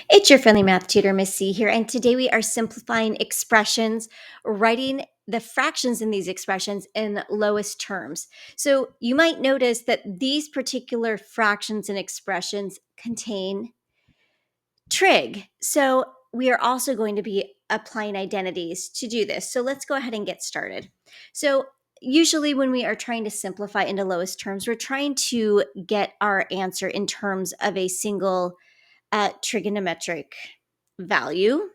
It's your friendly math tutor, Miss C here, and today we are simplifying expressions, writing the fractions in these expressions in lowest terms. So you might notice that these particular fractions and expressions contain trig. So we are also going to be applying identities to do this. So let's go ahead and get started. So usually when we are trying to simplify into lowest terms, we're trying to get our answer in terms of a single trigonometric value.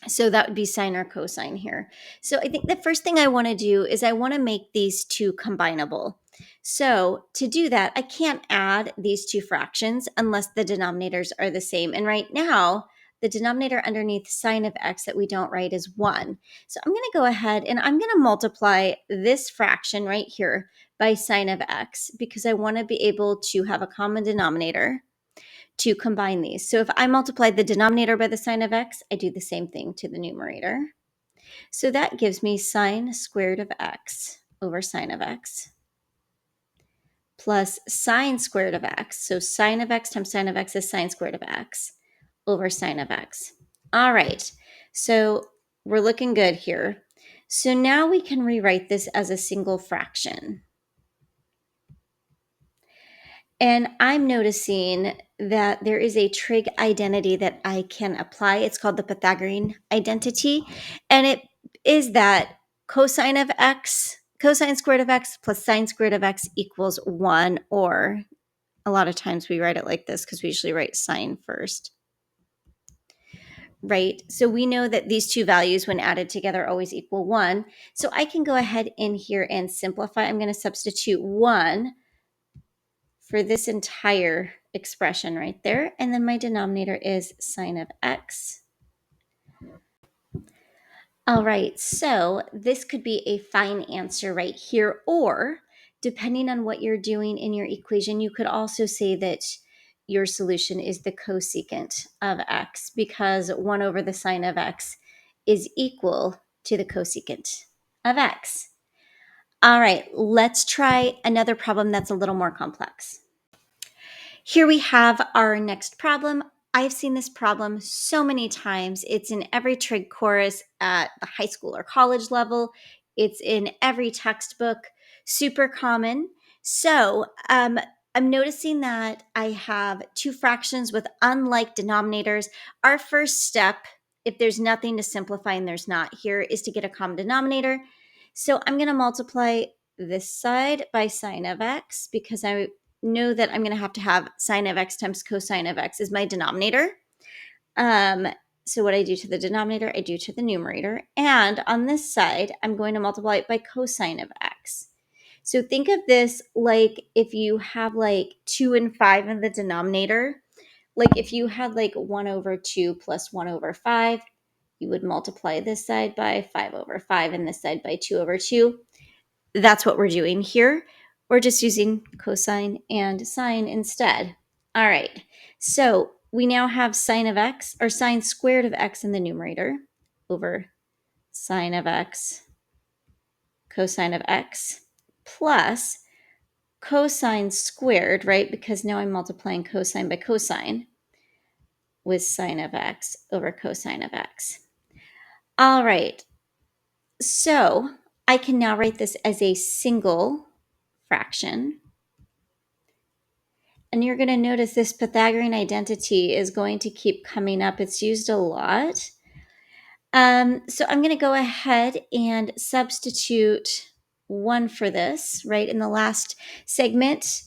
So that would be sine or cosine here. So I think the first thing I want to do is I want to make these two combinable. So to do that, I can't add these two fractions unless the denominators are the same. And right now, the denominator underneath sine of x that we don't write is 1. So I'm going to go ahead and I'm going to multiply this fraction right here by sine of x because I want to be able to have a common denominator to combine these. So if I multiply the denominator by the sine of x, I do the same thing to the numerator. So that gives me sine squared of x over sine of x plus sine squared of x. So sine of x times sine of x is sine squared of x over sine of x. All right, so we're looking good here. So now we can rewrite this as a single fraction. And I'm noticing that there is a trig identity that I can apply. It's called the Pythagorean Identity. And it is that cosine of x, cosine squared of x plus sine squared of x equals 1. Or a lot of times we write it like this because we usually write sine first. Right? So we know that these two values when added together always equal 1. So I can go ahead in here and simplify. I'm going to substitute 1 for this entire expression right there. And then my denominator is sine of x. All right, so this could be a fine answer right here, or depending on what you're doing in your equation, you could also say that your solution is the cosecant of x because 1 over the sine of x is equal to the cosecant of x. All right, let's try another problem that's a little more complex. Here we have our next problem. I've seen this problem so many times. It's in every trig course at the high school or college level. It's in every textbook, super common. So I'm noticing that I have two fractions with unlike denominators. Our first step, if there's nothing to simplify and there's not here, is to get a common denominator. So I'm going to multiply this side by sine of x because I know that I'm going to have sine of x times cosine of x as my denominator. So what I do to the denominator, I do to the numerator. And on this side, I'm going to multiply it by cosine of x. So think of this like if you have like 2 and 5 in the denominator. Like if you had like 1 over 2 plus 1 over 5, you would multiply this side by 5 over 5 and this side by 2 over 2. That's what we're doing here. We're just using cosine and sine instead. All right, so we now have sine of x, or sine squared of x in the numerator over sine of x, cosine of x, plus cosine squared, right? Because now I'm multiplying cosine by cosine with sine of x over cosine of x. All right, so I can now write this as a single fraction. And you're going to notice this Pythagorean identity is going to keep coming up. It's used a lot. So I'm going to go ahead and substitute 1 for this, right? In the last segment,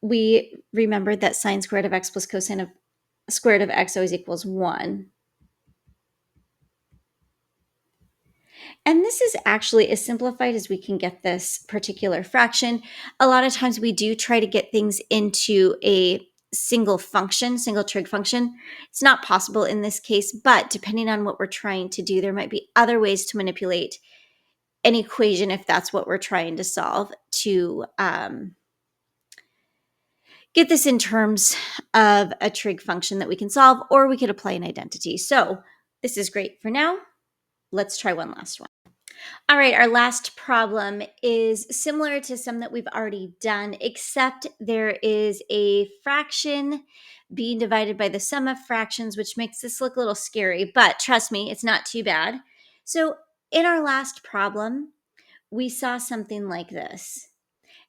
we remembered that sine squared of x plus cosine of squared of x always equals 1. And this is actually as simplified as we can get this particular fraction. A lot of times we do try to get things into a single function, single trig function. It's not possible in this case, but depending on what we're trying to do, there might be other ways to manipulate an equation if that's what we're trying to solve to get this in terms of a trig function that we can solve, or we could apply an identity. So this is great for now. Let's try one last one. All right, our last problem is similar to some that we've already done, except there is a fraction being divided by the sum of fractions, which makes this look a little scary, but trust me, it's not too bad. So in our last problem, we saw something like this.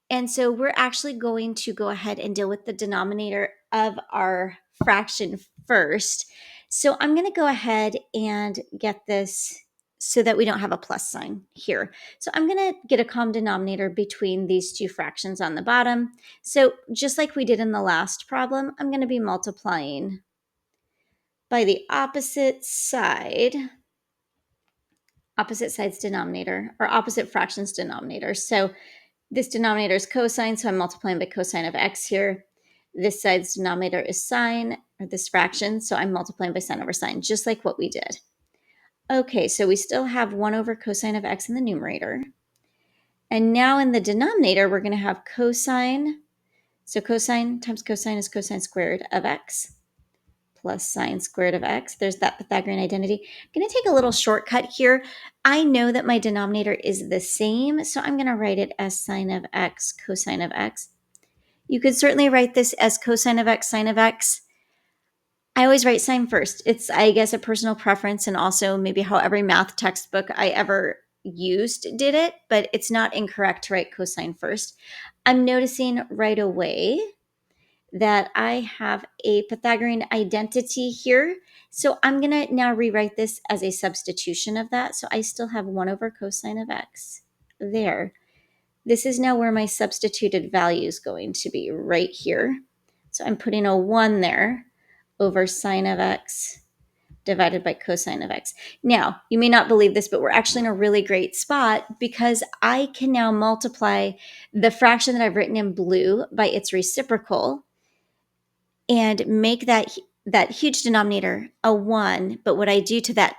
And so we're actually going to go ahead and deal with the denominator of our fraction first. So I'm going to go ahead and get this so that we don't have a plus sign here. So I'm going to get a common denominator between these two fractions on the bottom. So just like we did in the last problem, I'm going to be multiplying by the opposite side's denominator, or opposite fraction's denominator. So this denominator is cosine, so I'm multiplying by cosine of x here. This side's denominator is sine, or this fraction, so I'm multiplying by sine over sine, just like what we did. Okay, so we still have 1 over cosine of x in the numerator. And now in the denominator, we're going to have cosine. So cosine times cosine is cosine squared of x plus sine squared of x. There's that Pythagorean identity. I'm going to take a little shortcut here. I know that my denominator is the same, so I'm going to write it as sine of x, cosine of x. You could certainly write this as cosine of x, sine of x. I always write sine first. It's, I guess, a personal preference, and also maybe how every math textbook I ever used did it, but it's not incorrect to write cosine first. I'm noticing right away that I have a Pythagorean identity here. So I'm going to now rewrite this as a substitution of that. So I still have 1 over cosine of x there. This is now where my substituted value is going to be, right here. So I'm putting a 1 there over sine of x divided by cosine of x. Now, you may not believe this, but we're actually in a really great spot because I can now multiply the fraction that I've written in blue by its reciprocal and make that huge denominator a 1, but what I do to that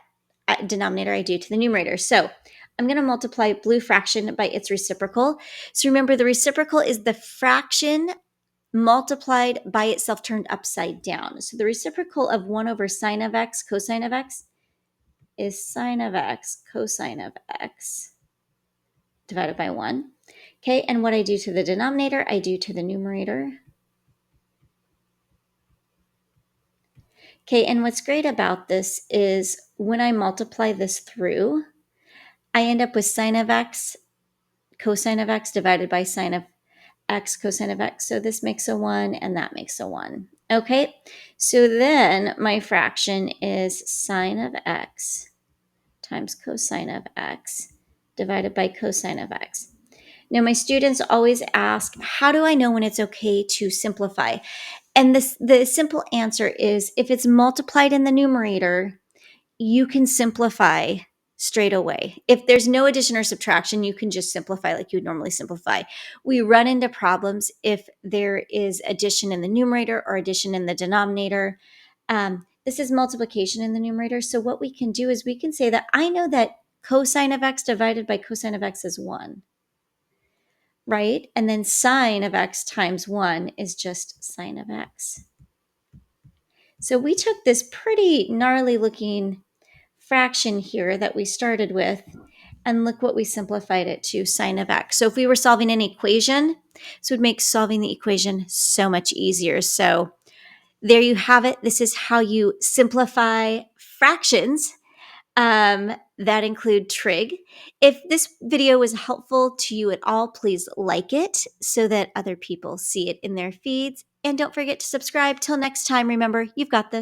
denominator, I do to the numerator. So I'm going to multiply blue fraction by its reciprocal. So remember, the reciprocal is the fraction multiplied by itself turned upside down. So the reciprocal of 1 over sine of x cosine of x is sine of x cosine of x divided by 1. Okay, and what I do to the denominator, I do to the numerator. Okay, and what's great about this is when I multiply this through, I end up with sine of x cosine of x divided by sine of x cosine of x. So this makes a 1 and that makes a 1. Okay, so then my fraction is sine of x times cosine of x divided by cosine of x. Now, my students always ask, how do I know when it's okay to simplify? And the simple answer is if it's multiplied in the numerator, you can simplify straight away. If there's no addition or subtraction, you can just simplify like you would normally simplify. We run into problems if there is addition in the numerator or addition in the denominator. This is multiplication in the numerator. So what we can do is we can say that I know that cosine of x divided by cosine of x is 1. Right? And then sine of x times 1 is just sine of x. So we took this pretty gnarly looking fraction here that we started with, and look what we simplified it to, sine of x. So if we were solving an equation, this would make solving the equation so much easier. So there you have it. This is how you simplify fractions that include trig. If this video was helpful to you at all, please like it so that other people see it in their feeds. And don't forget to subscribe. Till next time, remember, you've got this.